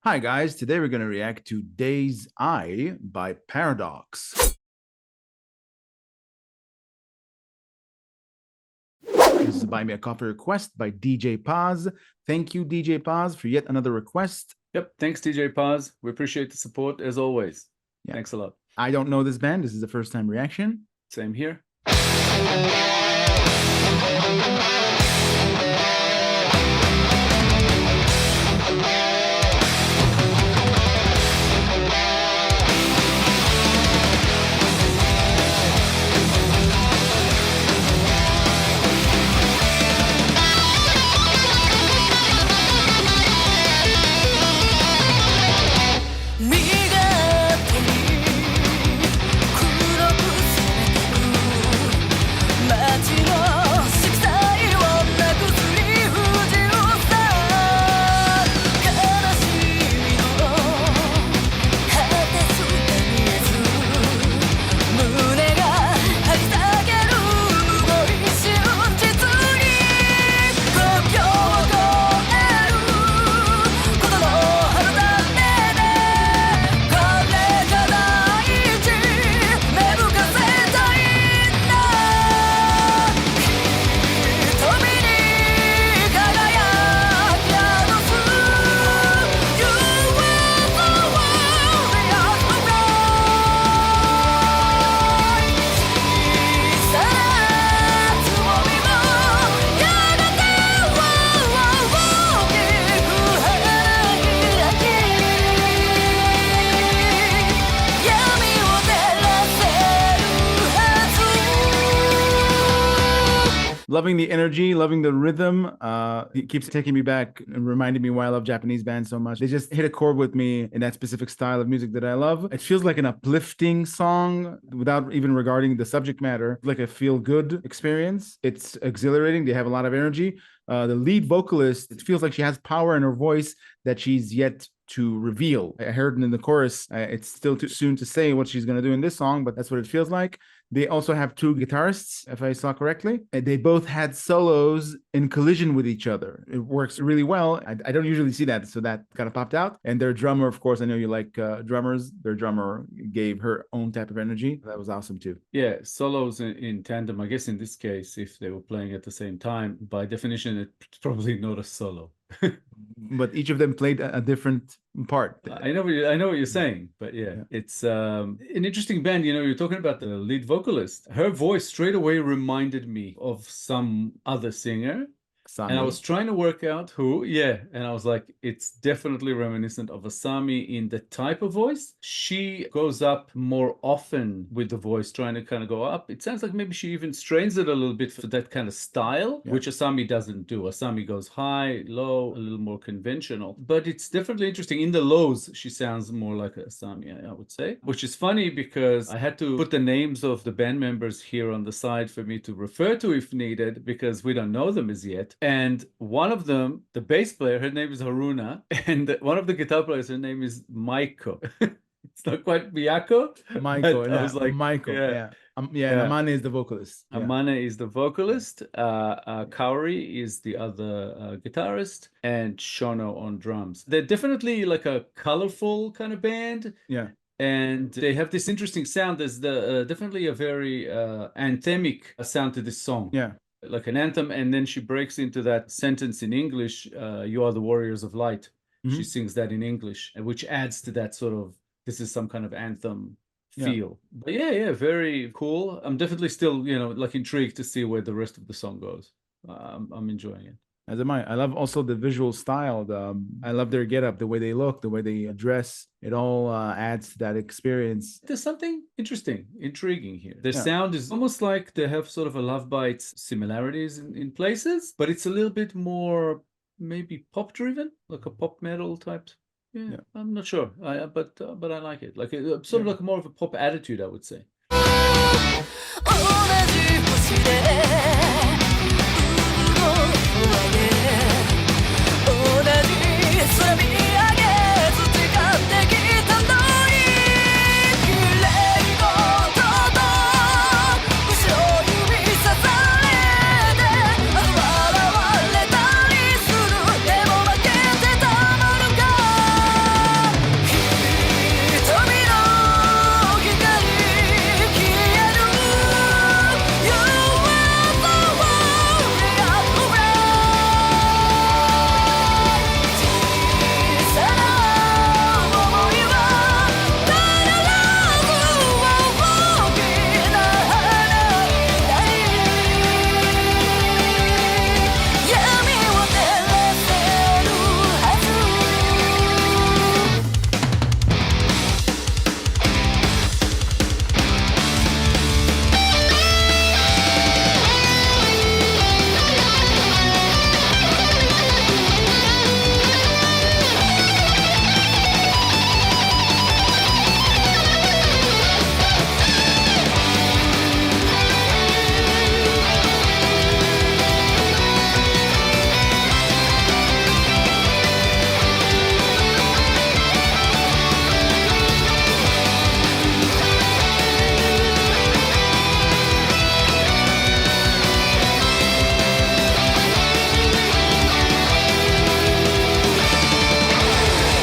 Hi guys, today we're going to react to Day's Eye by Paradoxx. This is a Buy Me a Coffee request by DJPaz. Thank you, DJPaz, for yet another request. Yep, thanks DJPaz. We appreciate the support as always. Yeah. Thanks a lot. I don't know this band. This is the first time reaction. Same here. Loving the energy, loving the rhythm. It keeps taking me back and reminding me why I love Japanese bands so much. They just hit a chord with me in that specific style of music that I love. It feels like an uplifting song without even regarding the subject matter, like a feel-good experience. It's exhilarating. They have a lot of energy. The lead vocalist, it feels like she has power in her voice that she's yet to reveal. I heard in the chorus, it's still too soon to say what she's going to do in this song, but that's what it feels like. They also have two guitarists, if I saw correctly. They both had solos in collision with each other. It works really well. I don't usually see that, so that kind of popped out. And their drummer, of course, I know you like drummers. Their drummer gave her own type of energy. That was awesome too. Yeah, solos in tandem. I guess in this case, if they were playing at the same time, by definition, it's probably not a solo. But each of them played a different part. I know what you're saying, but yeah. It's an interesting band. You know, you're talking about the lead vocalist. Her voice straight away reminded me of some other singer. Asami. And I was trying to work out who, and I was like, it's definitely reminiscent of Asami in the type of voice. She goes up more often with the voice, trying to kind of go up. It sounds like maybe she even strains it a little bit for that kind of style, which Asami doesn't do. Asami goes high, low, a little more conventional. But it's definitely interesting. In the lows, she sounds more like Asami, I would say, which is funny because I had to put the names of the band members here on the side for me to refer to if needed, because we don't know them as yet. And one of them, the bass player, her name is Haruna, and one of the guitar players, her name is Maiko. It's not quite Miyako. Maiko, I was like, Maiko, Amane is the vocalist. Amane is the vocalist. Kaori is the other guitarist, and Shono on drums. They're definitely like a colorful kind of band. Yeah. And they have this interesting sound. There's definitely a very anthemic sound to this song. Yeah. Like an anthem, and then she breaks into that sentence in English, you are the warriors of light. She sings that in English, which adds to that sort of, this is some kind of anthem feel. But yeah, very cool. I'm definitely still, like intrigued to see where the rest of the song goes. I'm enjoying it. As am I. I love also the visual style. I love their getup, the way they look, the way they dress. It all adds to that experience. There's something interesting, intriguing here. Their sound is almost like they have sort of a Love Bites similarities in places, but it's a little bit more maybe pop driven, like a pop metal type. Yeah. I'm not sure, but I like it. Like sort of like more of a pop attitude, I would say.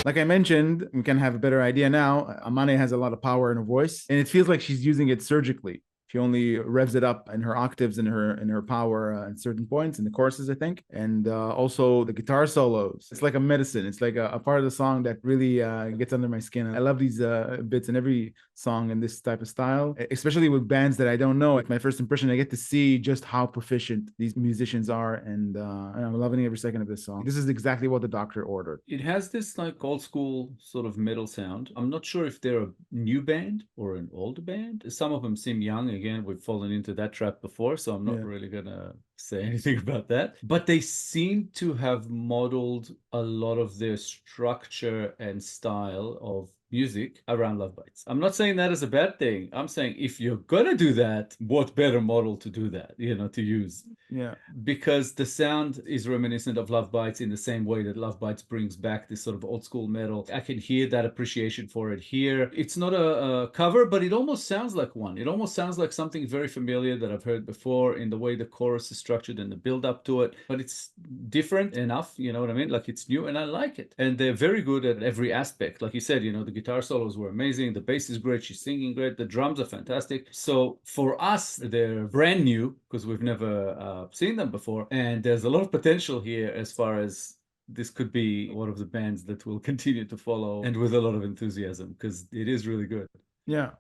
Like I mentioned, we can have a better idea now. Amane has a lot of power in her voice, and it feels like she's using it surgically. She only revs it up in her octaves and her power at certain points in the choruses, I think, and also the guitar solos. It's like a medicine. It's like a part of the song that really gets under my skin. I love these bits in every song in this type of style, especially with bands that I don't know. It's my first impression. I get to see just how proficient these musicians are, and I'm loving every second of this song. This is exactly what the doctor ordered. It has this like old school sort of metal sound. I'm not sure if they're a new band or an old band. Some of them seem young. Again, we've fallen into that trap before, so I'm not really gonna say anything about that. But they seem to have modeled a lot of their structure and style of music around Love Bites. I'm not saying that as a bad thing. I'm saying if you're gonna do that, what better model to do that, to use? Yeah. Because the sound is reminiscent of Love Bites in the same way that Love Bites brings back this sort of old school metal. I can hear that appreciation for it here. It's not a cover, but it almost sounds like one. It almost sounds like something very familiar that I've heard before in the way the chorus is structured and the build up to it. But it's different enough, you know what I mean? Like it's new and I like it. And they're very good at every aspect. Like you said, the guitar solos were amazing. The bass is great. She's singing great. The drums are fantastic. So for us, they're brand new because we've never seen them before. And there's a lot of potential here as far as this could be one of the bands that will continue to follow and with a lot of enthusiasm because it is really good. Yeah.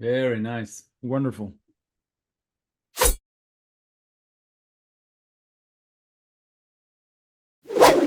Very nice. Wonderful.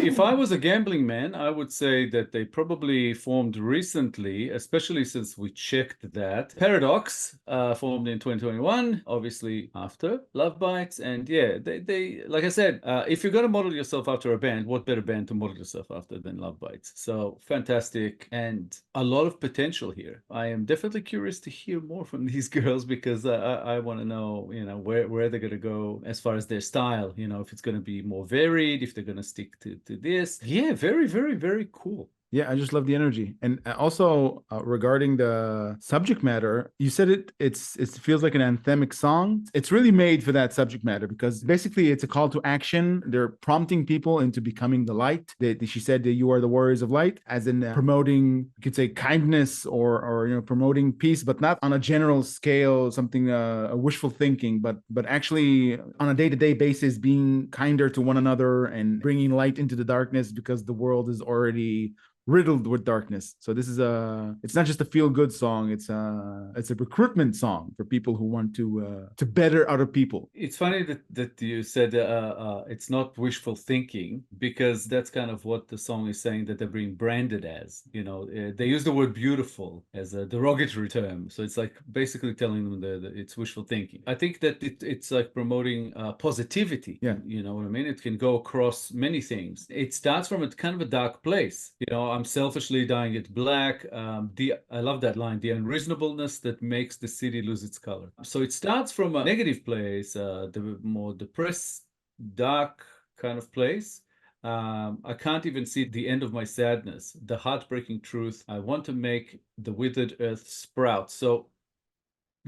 If I was a gambling man, I would say that they probably formed recently, especially since we checked that. Paradoxx formed in 2021, obviously after Love Bites. And yeah, they like I said, if you're going to model yourself after a band, what better band to model yourself after than Love Bites? So fantastic and a lot of potential here. I am definitely curious to hear more from these girls because I want to know, where they're going to go as far as their style, if it's going to be more varied, if they're going to stick to this. Yeah, very, very, very cool. Yeah, I just love the energy. And also regarding the subject matter, you said it feels like an anthemic song. It's really made for that subject matter because basically it's a call to action. They're prompting people into becoming the light. She said that you are the warriors of light, as in promoting, you could say, kindness or promoting peace, but not on a general scale, something a wishful thinking, but actually on a day-to-day basis, being kinder to one another and bringing light into the darkness because the world is already riddled with darkness. So this is it's not just a feel-good song, it's a recruitment song for people who want to better other people. It's funny that you said it's not wishful thinking, because that's kind of what the song is saying that they're being branded as. They use the word beautiful as a derogatory term, so it's like basically telling them that it's wishful thinking. I think that it's like promoting positivity. Yeah, you know what I mean? It can go across many things. It starts from a kind of a dark place. I'm selfishly dyeing it black. I love that line, the unreasonableness that makes the city lose its color. So it starts from a negative place, the more depressed, dark kind of place. I can't even see the end of my sadness, the heartbreaking truth. I want to make the withered earth sprout. So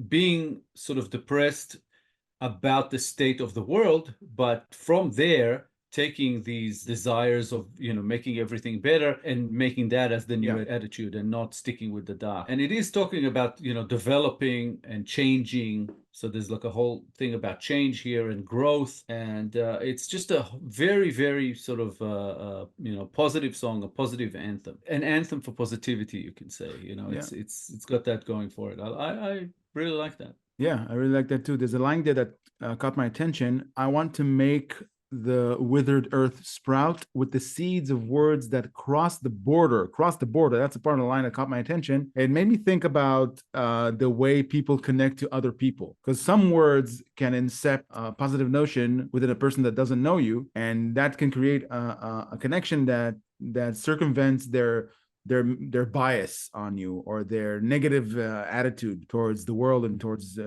being sort of depressed about the state of the world, but from there taking these desires of, making everything better and making that as the new attitude and not sticking with the dark. And it is talking about, developing and changing. So there's like a whole thing about change here and growth. And it's just a very, very sort of, positive song, a positive anthem, an anthem for positivity, you can say. It's got that going for it. I really like that. Yeah, I really like that too. There's a line there that caught my attention. I want to make the withered earth sprout with the seeds of words that cross the border. That's a part of the line that caught my attention. It made me think about the way people connect to other people, because some words can incept a positive notion within a person that doesn't know you, and that can create a connection that circumvents their bias on you or their negative attitude towards the world and towards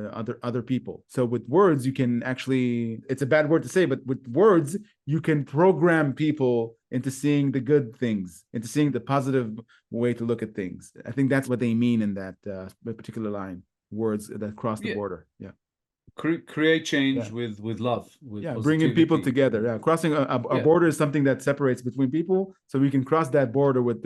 other people. So with words, you can actually, it's a bad word to say, but with words, you can program people into seeing the good things, into seeing the positive way to look at things. I think that's what they mean in that particular line, words that cross the border. Yeah. Create change with love, with bringing people together. Crossing a border is something that separates between people, so we can cross that border with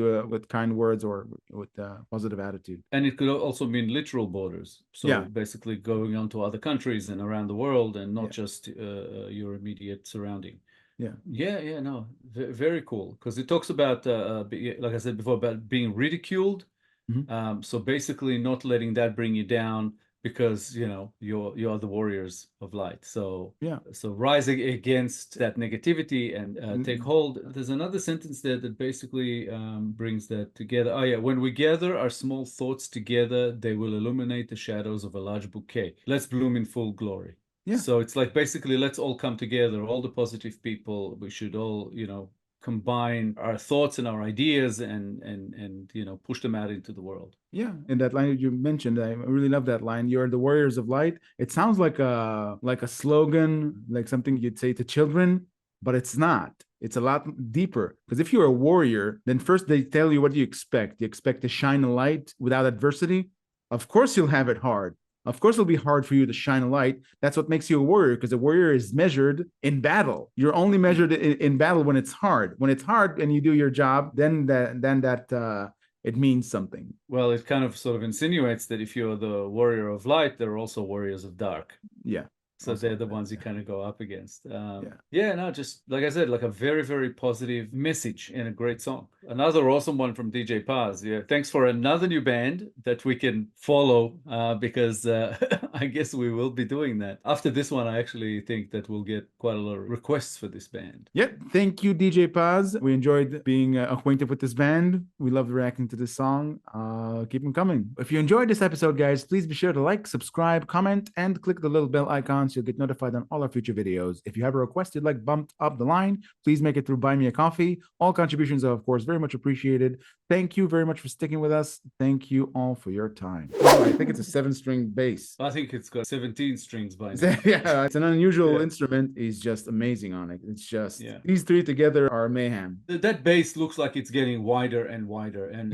kind words or with positive attitude. And it could also mean literal borders, so basically going on to other countries and around the world, and not just your immediate surrounding. No, very cool, because it talks about like I said before, about being ridiculed. So basically not letting that bring you down, because you're the warriors of light. So rise against that negativity and take hold. There's another sentence there that basically brings that together. When we gather our small thoughts together, they will illuminate the shadows of a large bouquet. Let's bloom in full glory. So it's like, basically, let's all come together, all the positive people. We should all combine our thoughts and our ideas and push them out into the world. And that line that you mentioned, I really love that line. You're the warriors of light. It sounds like a slogan, like something you'd say to children, but it's not. It's a lot deeper, because if you're a warrior, then first they tell you what you expect. You expect to shine a light without adversity. Of course you'll have it hard. Of course, it'll be hard for you to shine a light. That's what makes you a warrior, because a warrior is measured in battle. You're only measured in battle when it's hard. When it's hard and you do your job, then that it means something. Well, it kind of sort of insinuates that if you're the warrior of light, there are also warriors of dark. So they're the ones you kind of go up against. Just like I said, like a very, very positive message and a great song. Another awesome one from DJPaz. Thanks for another new band that we can follow, because I guess we will be doing that. After this one, I actually think that we'll get quite a lot of requests for this band. Thank you, DJPaz. We enjoyed being acquainted with this band. We loved reacting to this song. Keep them coming. If you enjoyed this episode, guys, please be sure to like, subscribe, comment, and click the little bell icon so you'll get notified on all our future videos. If you have a request you'd like bumped up the line, please make it through Buy Me a Coffee. All contributions are, of course, very much appreciated. Thank you very much for sticking with us. Thank you all for your time. I think it's a 7-string bass. I think it's got 17 strings by now. It's an unusual instrument. He's just amazing on it. It's just, these three together are mayhem. That bass looks like it's getting wider and wider. And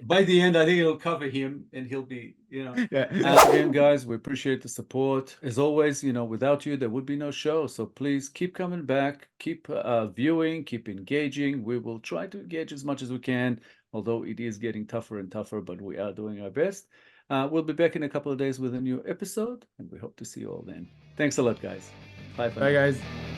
by the end, I think it'll cover him and he'll be, Again, guys, we appreciate the support. As always, without you, there would be no show. So please keep coming back, keep viewing, keep engaging. We will try to engage as much as we can, although it is getting tougher and tougher, but we are doing our best. We'll be back in a couple of days with a new episode, and we hope to see you all then. Thanks a lot, guys. Bye for now. Bye, guys.